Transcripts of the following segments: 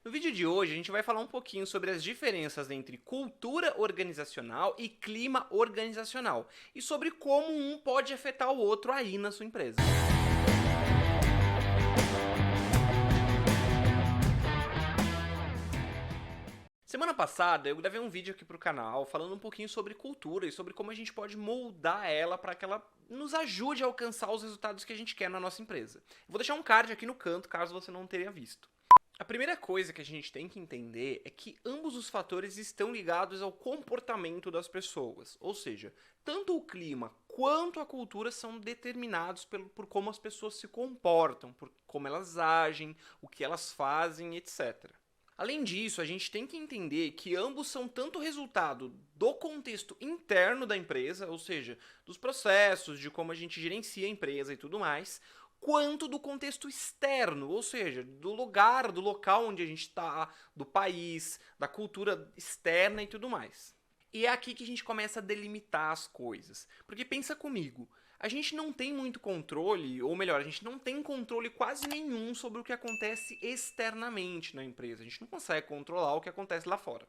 No vídeo de hoje, a gente vai falar um pouquinho sobre as diferenças entre cultura organizacional e clima organizacional, e sobre como um pode afetar o outro aí na sua empresa. Semana passada eu gravei um vídeo aqui pro canal falando um pouquinho sobre cultura e sobre como a gente pode moldar ela para que ela nos ajude a alcançar os resultados que a gente quer na nossa empresa. Eu vou deixar um card aqui no canto caso você não tenha visto. A primeira coisa que a gente tem que entender é que ambos os fatores estão ligados ao comportamento das pessoas, ou seja, tanto o clima quanto a cultura são determinados por como as pessoas se comportam, por como elas agem, o que elas fazem, etc. Além disso, a gente tem que entender que ambos são tanto resultado do contexto interno da empresa, ou seja, dos processos, de como a gente gerencia a empresa e tudo mais, quanto do contexto externo, ou seja, do lugar, do local onde a gente está, do país, da cultura externa e tudo mais. E é aqui que a gente começa a delimitar as coisas. Porque pensa comigo, a gente não tem muito controle, ou melhor, a gente não tem controle quase nenhum sobre o que acontece externamente na empresa. A gente não consegue controlar o que acontece lá fora.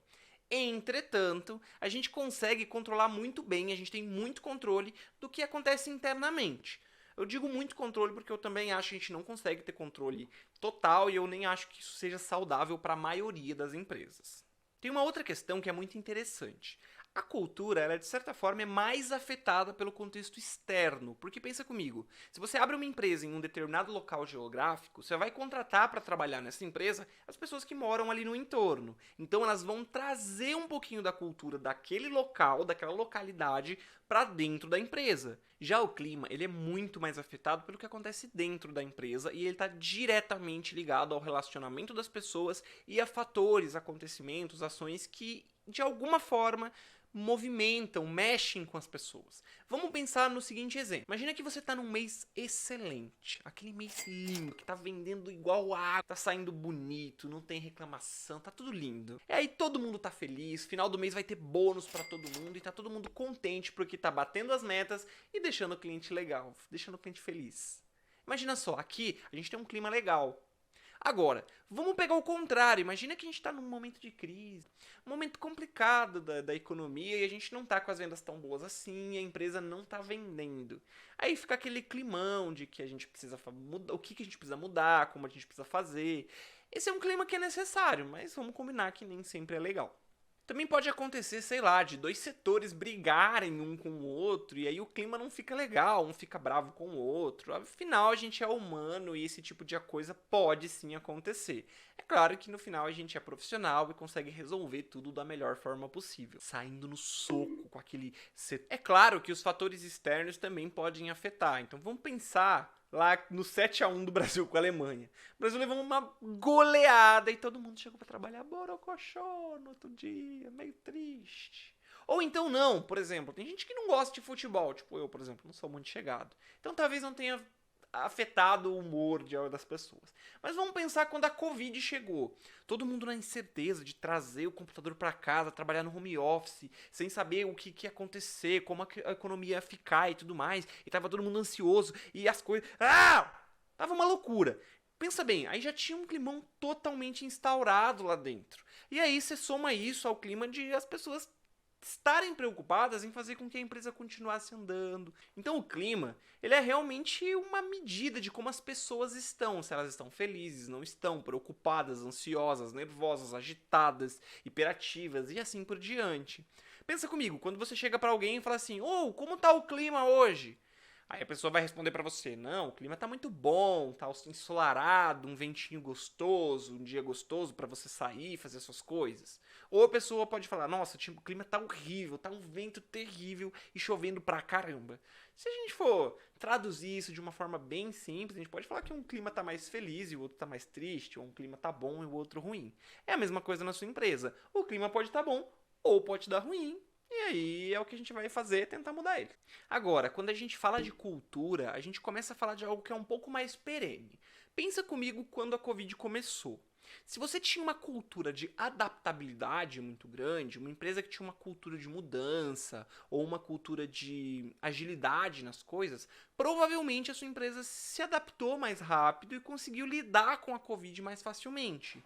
Entretanto, a gente consegue controlar muito bem, a gente tem muito controle do que acontece internamente. Eu digo muito controle porque eu também acho que a gente não consegue ter controle total e eu nem acho que isso seja saudável para a maioria das empresas. Tem uma outra questão que é muito interessante. A cultura, ela, de certa forma, é mais afetada pelo contexto externo. Porque pensa comigo, se você abre uma empresa em um determinado local geográfico, você vai contratar para trabalhar nessa empresa as pessoas que moram ali no entorno. Então elas vão trazer um pouquinho da cultura daquele local, daquela localidade, para dentro da empresa. Já o clima, ele é muito mais afetado pelo que acontece dentro da empresa e ele está diretamente ligado ao relacionamento das pessoas e a fatores, acontecimentos, ações que, de alguma forma, movimentam, mexem com as pessoas. Vamos pensar no seguinte exemplo. Imagina que você está num mês excelente, aquele mês lindo, que está vendendo igual água, está saindo bonito, não tem reclamação, tá tudo lindo. E aí todo mundo tá feliz, final do mês vai ter bônus para todo mundo e tá todo mundo contente porque tá batendo as metas e deixando o cliente legal, deixando o cliente feliz. Imagina só, aqui a gente tem um clima legal. Agora, vamos pegar o contrário. Imagina que a gente está num momento de crise, um momento complicado da economia e a gente não está com as vendas tão boas assim e a empresa não está vendendo. Aí fica aquele climão de que a gente precisa mudar, o que a gente precisa mudar, como a gente precisa fazer. Esse é um clima que é necessário, mas vamos combinar que nem sempre é legal. Também pode acontecer, sei lá, de dois setores brigarem um com o outro e aí o clima não fica legal, um fica bravo com o outro. Afinal, a gente é humano e esse tipo de coisa pode sim acontecer. É claro que no final a gente é profissional e consegue resolver tudo da melhor forma possível, saindo no soco com aquele setor. É claro que os fatores externos também podem afetar, então vamos pensar lá no 7-1 do Brasil com a Alemanha. O Brasil levou uma goleada e todo mundo chegou para trabalhar borocochô no outro dia, meio triste. Ou então não, por exemplo, tem gente que não gosta de futebol, tipo eu, por exemplo, não sou muito chegado. Então talvez não tenha afetado o humor das pessoas. Mas vamos pensar quando a Covid chegou. Todo mundo na incerteza de trazer o computador para casa, trabalhar no home office, sem saber o que ia acontecer, como a economia ia ficar e tudo mais. E tava todo mundo ansioso e as coisas... Tava uma loucura. Pensa bem, aí já tinha um climão totalmente instaurado lá dentro. E aí você soma isso ao clima de as pessoas estarem preocupadas em fazer com que a empresa continuasse andando. Então o clima, ele é realmente uma medida de como as pessoas estão, se elas estão felizes, não estão, preocupadas, ansiosas, nervosas, agitadas, hiperativas e assim por diante. Pensa comigo, quando você chega para alguém e fala assim: "Ô, como tá o clima hoje?" Aí a pessoa vai responder pra você: "Não, o clima tá muito bom, tá ensolarado, um ventinho gostoso, um dia gostoso pra você sair e fazer suas coisas." Ou a pessoa pode falar: "Nossa, o clima tá horrível, tá um vento terrível e chovendo pra caramba." Se a gente for traduzir isso de uma forma bem simples, a gente pode falar que um clima tá mais feliz e o outro tá mais triste, ou um clima tá bom e o outro ruim. É a mesma coisa na sua empresa. O clima pode estar bom ou pode dar ruim. E aí é o que a gente vai fazer, tentar mudar ele. Agora, quando a gente fala de cultura, a gente começa a falar de algo que é um pouco mais perene. Pensa comigo quando a Covid começou. Se você tinha uma cultura de adaptabilidade muito grande, uma empresa que tinha uma cultura de mudança ou uma cultura de agilidade nas coisas, provavelmente a sua empresa se adaptou mais rápido e conseguiu lidar com a Covid mais facilmente.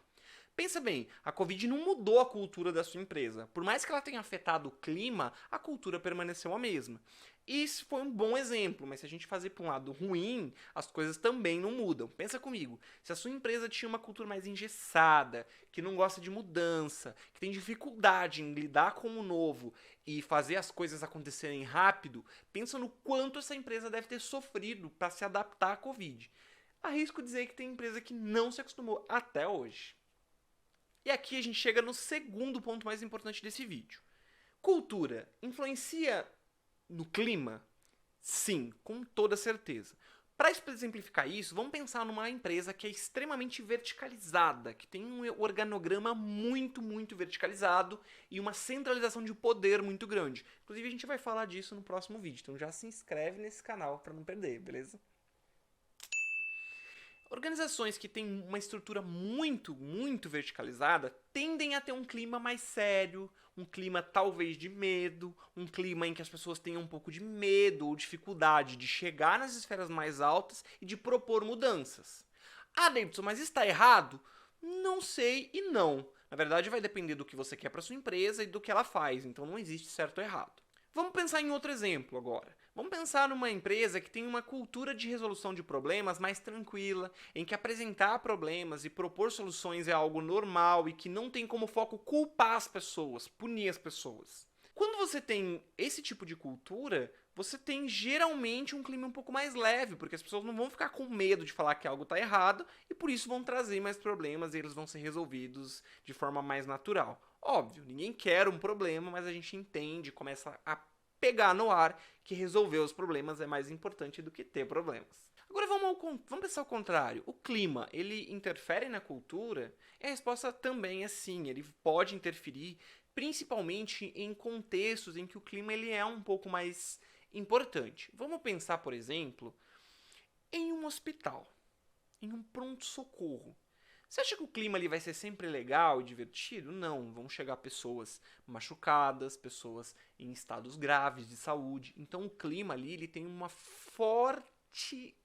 Pensa bem, a Covid não mudou a cultura da sua empresa. Por mais que ela tenha afetado o clima, a cultura permaneceu a mesma. Isso foi um bom exemplo, mas se a gente fazer para um lado ruim, as coisas também não mudam. Pensa comigo, se a sua empresa tinha uma cultura mais engessada, que não gosta de mudança, que tem dificuldade em lidar com o novo e fazer as coisas acontecerem rápido, pensa no quanto essa empresa deve ter sofrido para se adaptar à Covid. Arrisco dizer que tem empresa que não se acostumou até hoje. E aqui a gente chega no segundo ponto mais importante desse vídeo. Cultura influencia no clima? Sim, com toda certeza. Para exemplificar isso, vamos pensar numa empresa que é extremamente verticalizada, que tem um organograma muito verticalizado e uma centralização de poder muito grande. Inclusive, a gente vai falar disso no próximo vídeo, então já se inscreve nesse canal para não perder, beleza? Organizações que têm uma estrutura muito verticalizada tendem a ter um clima mais sério, um clima talvez de medo, um clima em que as pessoas tenham um pouco de medo ou dificuldade de chegar nas esferas mais altas e de propor mudanças. Ah, Davidson, mas está errado? Não sei e não. Na verdade, vai depender do que você quer para sua empresa e do que ela faz, então não existe certo ou errado. Vamos pensar em outro exemplo agora. Vamos pensar numa empresa que tem uma cultura de resolução de problemas mais tranquila, em que apresentar problemas e propor soluções é algo normal e que não tem como foco culpar as pessoas, punir as pessoas. Quando você tem esse tipo de cultura, você tem geralmente um clima um pouco mais leve, porque as pessoas não vão ficar com medo de falar que algo está errado e por isso vão trazer mais problemas e eles vão ser resolvidos de forma mais natural. Óbvio, ninguém quer um problema, mas a gente entende, começa a pegar no ar que resolver os problemas é mais importante do que ter problemas. Agora vamos pensar ao contrário. O clima, ele interfere na cultura? E a resposta também é sim, ele pode interferir principalmente em contextos em que o clima ele é um pouco mais importante. Vamos pensar, por exemplo, em um hospital, em um pronto-socorro. Você acha que o clima ali vai ser sempre legal e divertido? Não, vão chegar pessoas machucadas, pessoas em estados graves de saúde. Então o clima ali ele tem uma forte,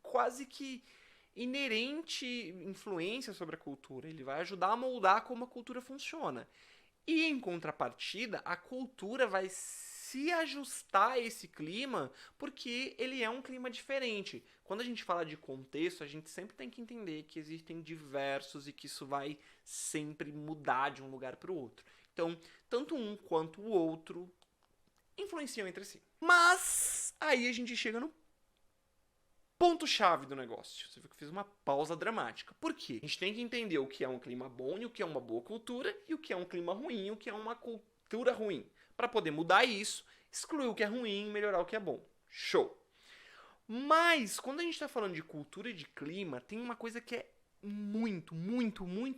quase que inerente influência sobre a cultura. Ele vai ajudar a moldar como a cultura funciona. E em contrapartida, a cultura vai se ajustar a esse clima porque ele é um clima diferente. Quando a gente fala de contexto, a gente sempre tem que entender que existem diversos e que isso vai sempre mudar de um lugar para o outro. Então, tanto um quanto o outro influenciam entre si. Mas aí a gente chega no ponto-chave do negócio. Você viu que eu fiz uma pausa dramática. Por quê? A gente tem que entender o que é um clima bom e o que é uma boa cultura e o que é um clima ruim e o que é uma cultura ruim. Para poder mudar isso, excluir o que é ruim e melhorar o que é bom. Show! Mas, quando a gente está falando de cultura e de clima, tem uma coisa que é muito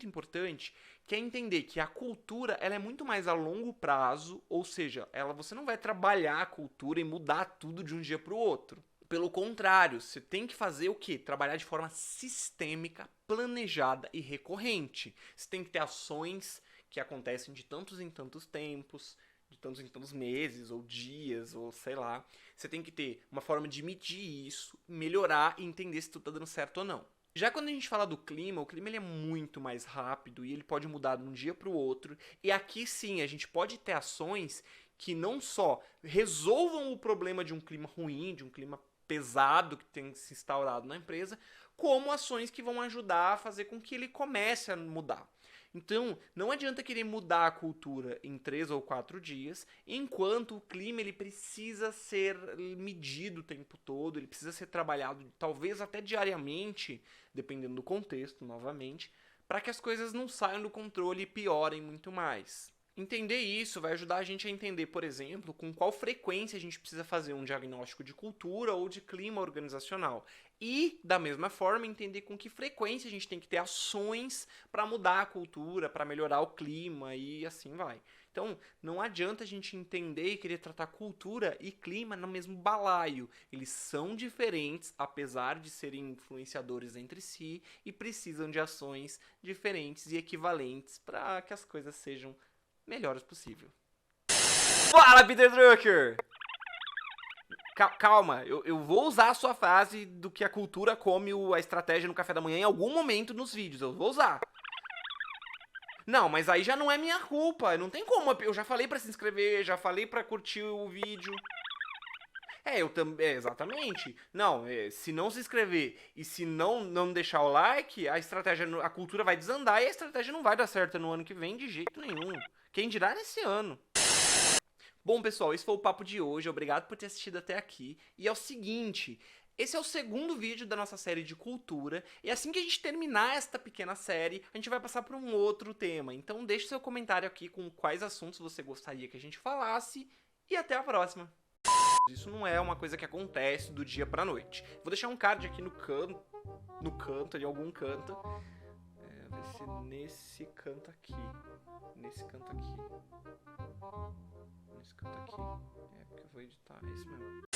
importante, que é entender que a cultura ela é muito mais a longo prazo, ou seja, você não vai trabalhar a cultura e mudar tudo de um dia para o outro. Pelo contrário, você tem que fazer o quê? Trabalhar de forma sistêmica, planejada e recorrente. Você tem que ter ações que acontecem de tantos em tantos tempos, de tantos em tantos meses, ou dias, ou sei lá. Você tem que ter uma forma de medir isso, melhorar e entender se tudo está dando certo ou não. Já quando a gente fala do clima, o clima ele é muito mais rápido e ele pode mudar de um dia para o outro. E aqui sim, a gente pode ter ações que não só resolvam o problema de um clima ruim, de um clima pesado que tem se instaurado na empresa, como ações que vão ajudar a fazer com que ele comece a mudar. Então, não adianta querer mudar a cultura em 3 ou 4 dias, enquanto o clima ele precisa ser medido o tempo todo, ele precisa ser trabalhado talvez até diariamente, dependendo do contexto, novamente, para que as coisas não saiam do controle e piorem muito mais. Entender isso vai ajudar a gente a entender, por exemplo, com qual frequência a gente precisa fazer um diagnóstico de cultura ou de clima organizacional. E, da mesma forma, entender com que frequência a gente tem que ter ações para mudar a cultura, para melhorar o clima e assim vai. Então, não adianta a gente entender e querer tratar cultura e clima no mesmo balaio. Eles são diferentes, apesar de serem influenciadores entre si, e precisam de ações diferentes e equivalentes para que as coisas sejam melhores possível. Fala, Peter Drucker! Calma, eu vou usar a sua frase do que a cultura come a estratégia no café da manhã em algum momento nos vídeos, eu vou usar. Não, mas aí já não é minha culpa. Não tem como. Eu já falei pra se inscrever, já falei pra curtir o vídeo. Eu também. Exatamente. Não, se não se inscrever e se não deixar o like, a estratégia, a cultura vai desandar e a estratégia não vai dar certo no ano que vem de jeito nenhum. Quem dirá nesse ano. Bom, pessoal, esse foi o papo de hoje. Obrigado por ter assistido até aqui. E é o seguinte. Esse é o segundo vídeo da nossa série de cultura, e assim que a gente terminar esta pequena série, a gente vai passar para um outro tema. Então deixe seu comentário aqui com quais assuntos você gostaria que a gente falasse, e até a próxima! Isso não é uma coisa que acontece do dia pra noite. Vou deixar um card aqui no canto, em algum canto. Ver se nesse canto aqui. Nesse canto aqui. Nesse canto aqui. Porque eu vou editar esse mesmo.